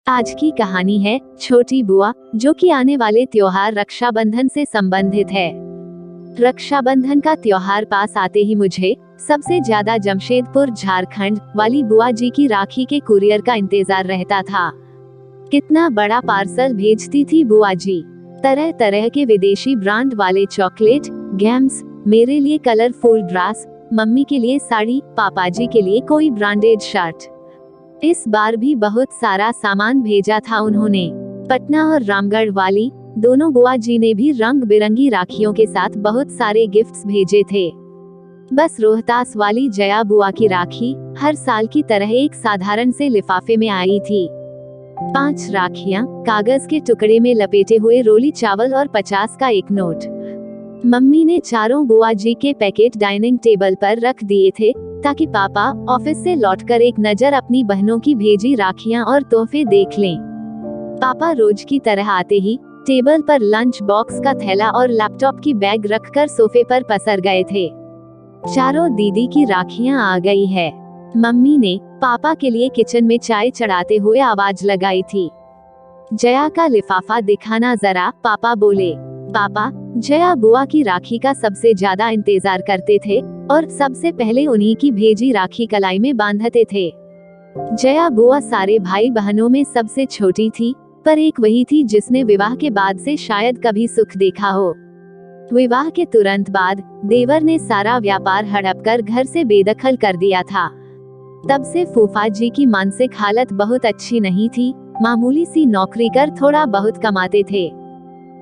आज की कहानी है छोटी बुआ, जो कि आने वाले त्योहार रक्षाबंधन से संबंधित है। रक्षाबंधन का त्योहार पास आते ही मुझे सबसे ज्यादा जमशेदपुर झारखंड वाली बुआ जी की राखी के कुरियर का इंतजार रहता था। कितना बड़ा पार्सल भेजती थी बुआ जी। तरह तरह के विदेशी ब्रांड वाले चॉकलेट, गेम्स, मेरे लिए कलरफुल ड्रेस, मम्मी के लिए साड़ी, पापा जी के लिए कोई ब्रांडेड शर्ट। इस बार भी बहुत सारा सामान भेजा था उन्होंने। पटना और रामगढ़ वाली दोनों बुआ जी ने भी रंग बिरंगी राखियों के साथ बहुत सारे गिफ्ट्स भेजे थे। बस रोहतास वाली जया बुआ की राखी हर साल की तरह एक साधारण से लिफाफे में आई थी। 5 राखियां, कागज के टुकड़े में लपेटे हुए रोली चावल और 50 का एक नोट। मम्मी ने चारों बुआ जी के पैकेट डाइनिंग टेबल पर रख दिए थे ताकि पापा ऑफिस से लौटकर एक नजर अपनी बहनों की भेजी राखियां और तोहफे देख लें। पापा रोज की तरह आते ही टेबल पर लंच बॉक्स का थैला और लैपटॉप की बैग रखकर सोफे पर पसर गए थे। चारों दीदी की राखियां आ गई है। मम्मी ने पापा के लिए किचन में चाय चढ़ाते हुए आवाज लगाई थी, जया का लिफाफा दिखाना जरा। पापा बोले। पापा जया बुआ की राखी का सबसे ज्यादा इंतजार करते थे और सबसे पहले उन्हीं की भेजी राखी कलाई में बांधते थे। जया बुआ सारे भाई बहनों में सबसे छोटी थी, पर एक वही थी जिसने विवाह के बाद से शायद कभी सुख देखा हो। विवाह के तुरंत बाद देवर ने सारा व्यापार हड़प कर घर से बेदखल कर दिया था। तब से फूफा जी की मानसिक हालत बहुत अच्छी नहीं थी। मामूली सी नौकरी कर थोड़ा बहुत कमाते थे।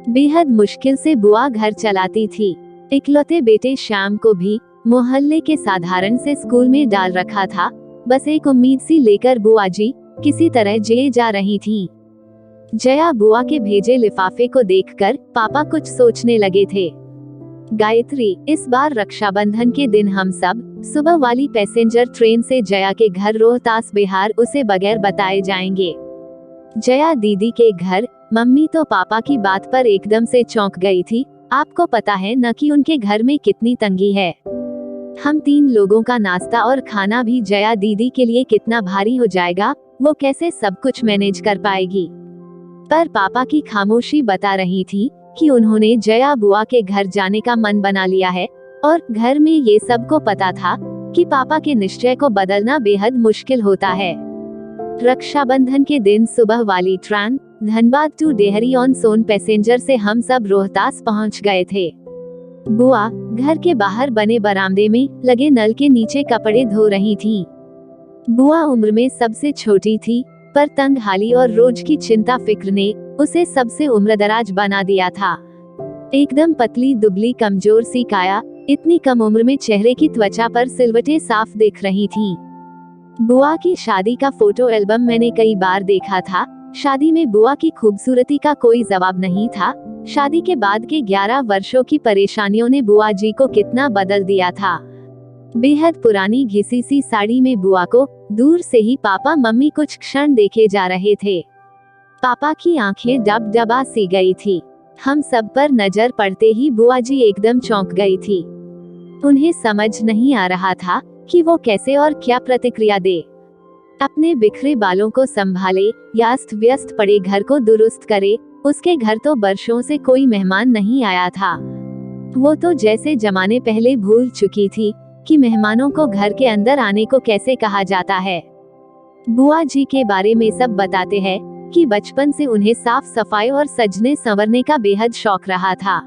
बेहद मुश्किल से बुआ घर चलाती थी। इकलौते बेटे श्याम को भी मोहल्ले के साधारण से स्कूल में डाल रखा था। बस एक उम्मीद सी लेकर बुआ जी किसी तरह जिए जा रही थी। जया बुआ के भेजे लिफाफे को देखकर पापा कुछ सोचने लगे थे। गायत्री, इस बार रक्षाबंधन के दिन हम सब सुबह वाली पैसेंजर ट्रेन से जया के घर रोहतास बिहार उसे बगैर बताए जाएंगे। जया दीदी के घर। मम्मी तो पापा की बात पर एकदम से चौंक गई थी। आपको पता है न कि उनके घर में कितनी तंगी है। हम 3 लोगों का नाश्ता और खाना भी जया दीदी के लिए कितना भारी हो जाएगा। वो कैसे सब कुछ मैनेज कर पाएगी। पर पापा की खामोशी बता रही थी कि उन्होंने जया बुआ के घर जाने का मन बना लिया है और घर में ये सबको पता था कि पापा के निश्चय को बदलना बेहद मुश्किल होता है। रक्षाबंधन के दिन सुबह वाली train Dhanbad to Dehri on Sone passenger से हम सब रोहतास पहुंच गए थे। बुआ घर के बाहर बने बरामदे में लगे नल के नीचे कपड़े धो रही थी। बुआ उम्र में सबसे छोटी थी, पर तंगहाली और रोज की चिंता फिक्र ने उसे सबसे उम्रदराज बना दिया था। एकदम पतली दुबली कमजोर सी काया, इतनी कम उम्र में चेहरे की त्वचा पर सिलवटें साफ दिख रही थी। बुआ की शादी का फोटो एल्बम मैंने कई बार देखा था। शादी में बुआ की खूबसूरती का कोई जवाब नहीं था। शादी के बाद के 11 वर्षों की परेशानियों ने बुआ जी को कितना बदल दिया था। बेहद पुरानी घिसी सी साड़ी में बुआ को दूर से ही पापा मम्मी कुछ क्षण देखे जा रहे थे। पापा की आंखें डबडबा सी गई थी। हम सब पर नजर पड़ते ही बुआ जी एकदम चौंक गई थी। उन्हें समझ नहीं आ रहा था कि वो कैसे और क्या प्रतिक्रिया दे। अपने बिखरे बालों को संभाले या अस्त व्यस्त पड़े घर को दुरुस्त करे। उसके घर तो वर्षों से कोई मेहमान नहीं आया था। वो तो जैसे जमाने पहले भूल चुकी थी कि मेहमानों को घर के अंदर आने को कैसे कहा जाता है। बुआ जी के बारे में सब बताते हैं कि बचपन से उन्हें साफ सफाई और सजने संवरने का बेहद शौक रहा था,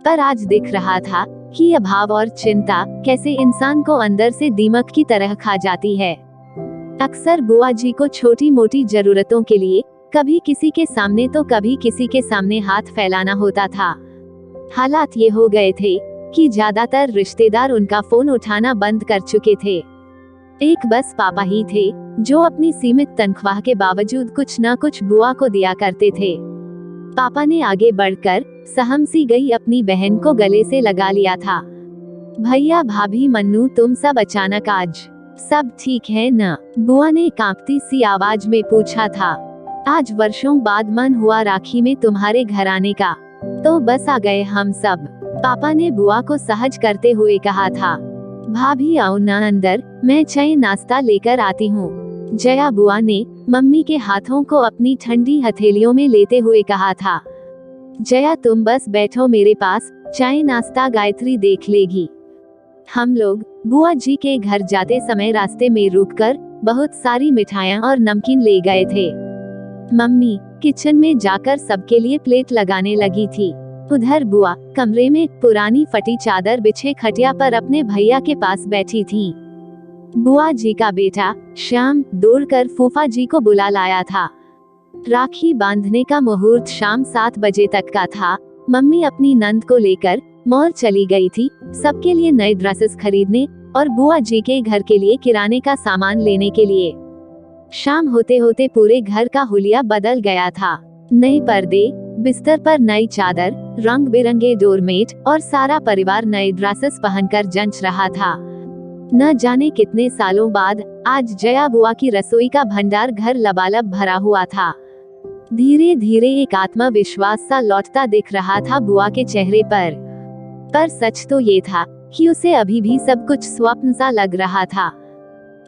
पर आज दिख रहा था कि अभाव और चिंता कैसे इंसान को अंदर से दीमक की तरह खा जाती है। अक्सर बुआ जी को छोटी मोटी जरूरतों के लिए कभी किसी के सामने तो कभी किसी के सामने हाथ फैलाना होता था। हालात ये हो गए थे कि ज्यादातर रिश्तेदार उनका फोन उठाना बंद कर चुके थे। एक बस पापा ही थे जो अपनी सीमित तनख्वाह के बावजूद कुछ न कुछ बुआ को दिया करते थे। पापा ने आगे बढ़कर सहम सी गई अपनी बहन को गले से लगा लिया था। भैया भाभी मन्नू, तुम सब अचानक आज सब ठीक है न? बुआ ने कांपती सी आवाज में पूछा था। आज वर्षों बाद मन हुआ राखी में तुम्हारे घर आने का, तो बस आ गए हम सब। पापा ने बुआ को सहज करते हुए कहा था। भाभी आओ न अंदर, मैं चाय नाश्ता लेकर आती हूँ। जया बुआ ने मम्मी के हाथों को अपनी ठंडी हथेलियों में लेते हुए कहा था, जया तुम बस बैठो मेरे पास, चाय नाश्ता गायत्री देख लेगी। हम लोग बुआ जी के घर जाते समय रास्ते में रुककर बहुत सारी मिठाइयाँ और नमकीन ले गए थे। मम्मी किचन में जाकर सबके लिए प्लेट लगाने लगी थी। उधर बुआ कमरे में पुरानी फटी चादर बिछे खटिया पर अपने भैया के पास बैठी थी। बुआ जी का बेटा श्याम दौड़कर फूफा जी को बुला लाया था। राखी बांधने का मुहूर्त शाम 7 बजे तक का था। मम्मी अपनी नंद को लेकर मॉल चली गई थी, सबके लिए नए ड्रेसेस खरीदने और बुआ जी के घर के लिए किराने का सामान लेने के लिए। शाम होते होते पूरे घर का हुलिया बदल गया था। नए पर्दे, बिस्तर पर नई चादर, रंग बिरंगे डोरमेट और सारा परिवार नए ड्रेसेस पहनकर जंच रहा था। न जाने कितने सालों बाद आज जया बुआ की रसोई का भंडार घर लबालब भरा हुआ था। धीरे धीरे एक आत्मविश्वास सा लौटता दिख रहा था बुआ के चेहरे पर सच तो ये था कि उसे अभी भी सब कुछ स्वप्न सा लग रहा था।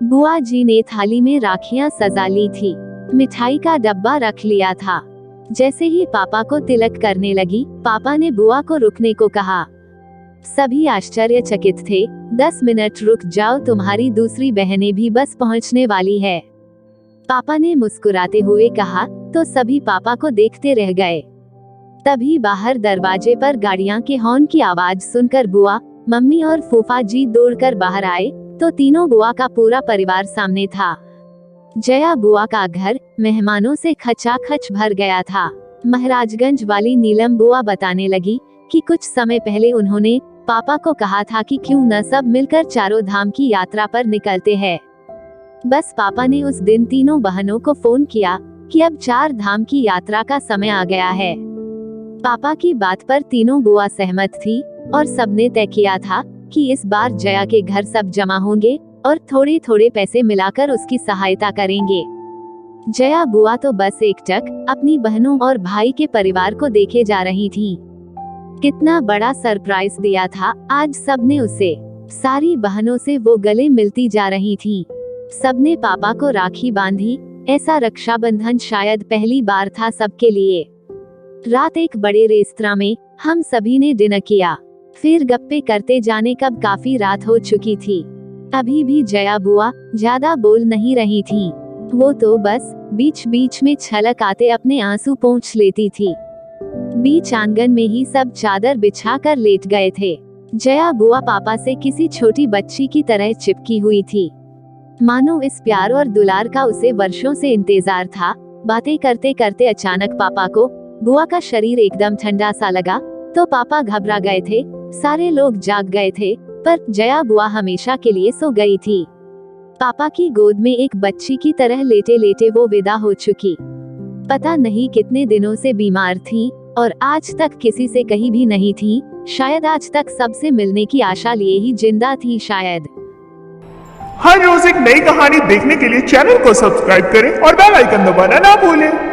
बुआ जी ने थाली में राखियां सजा ली थी, मिठाई का डब्बा रख लिया था। जैसे ही पापा को तिलक करने लगी, पापा ने बुआ को रुकने को कहा। सभी आश्चर्यचकित थे। 10 मिनट रुक जाओ, तुम्हारी दूसरी बहनें भी बस पहुंचने वाली है, पापा ने मुस्कुराते हुए कहा। तो सभी पापा को देखते रह गए। तभी बाहर दरवाजे पर गाड़ियां के हॉर्न की आवाज सुनकर बुआ, मम्मी और फूफा जी दौड़कर बाहर आए तो तीनों बुआ का पूरा परिवार सामने था। जया बुआ का घर मेहमानों से खचाखच भर गया था। महाराजगंज वाली नीलम बुआ बताने लगी कि कुछ समय पहले उन्होंने पापा को कहा था कि क्यों न सब मिलकर चारों धाम की यात्रा पर निकलते हैं। बस पापा ने उस दिन तीनों बहनों को फोन किया कि अब 4 धाम की यात्रा का समय आ गया है। पापा की बात पर तीनों बुआ सहमत थी और सबने तय किया था कि इस बार जया के घर सब जमा होंगे और थोड़े थोड़े पैसे मिलाकर उसकी सहायता करेंगे। जया बुआ तो बस एकटक अपनी बहनों और भाई के परिवार को देखे जा रही थी। कितना बड़ा सरप्राइज दिया था आज सबने उसे। सारी बहनों से वो गले मिलती जा रही थी। सबने पापा को राखी बांधी। ऐसा रक्षाबंधन शायद पहली बार था सबके लिए। रात एक बड़े रेस्तरां में हम सभी ने डिनर किया। फिर गप्पे करते जाने कब काफी रात हो चुकी थी। अभी भी जया बुआ ज्यादा बोल नहीं रही थी। वो तो बस बीच बीच में छलक आते अपने आंसू पोंछ लेती थी। बीच आंगन में ही सब चादर बिछा कर लेट गए थे। जया बुआ पापा से किसी छोटी बच्ची की तरह चिपकी हुई थी, मानो इस प्यार और दुलार का उसे वर्षों से इंतजार था। बातें करते करते अचानक पापा को बुआ का शरीर एकदम ठंडा सा लगा तो पापा घबरा गए थे। सारे लोग जाग गए थे, पर जया बुआ हमेशा के लिए सो गई थी। पापा की गोद में एक बच्ची की तरह लेटे लेटे वो विदा हो चुकी। पता नहीं कितने दिनों से बीमार थी और आज तक किसी से कही भी नहीं थी। शायद आज तक सबसे मिलने की आशा लिए ही जिंदा थी शायद। हर रोज एक नई कहानी देखने के लिए चैनल को सब्सक्राइब करें और बेल आइकन दबाना ना भूलें।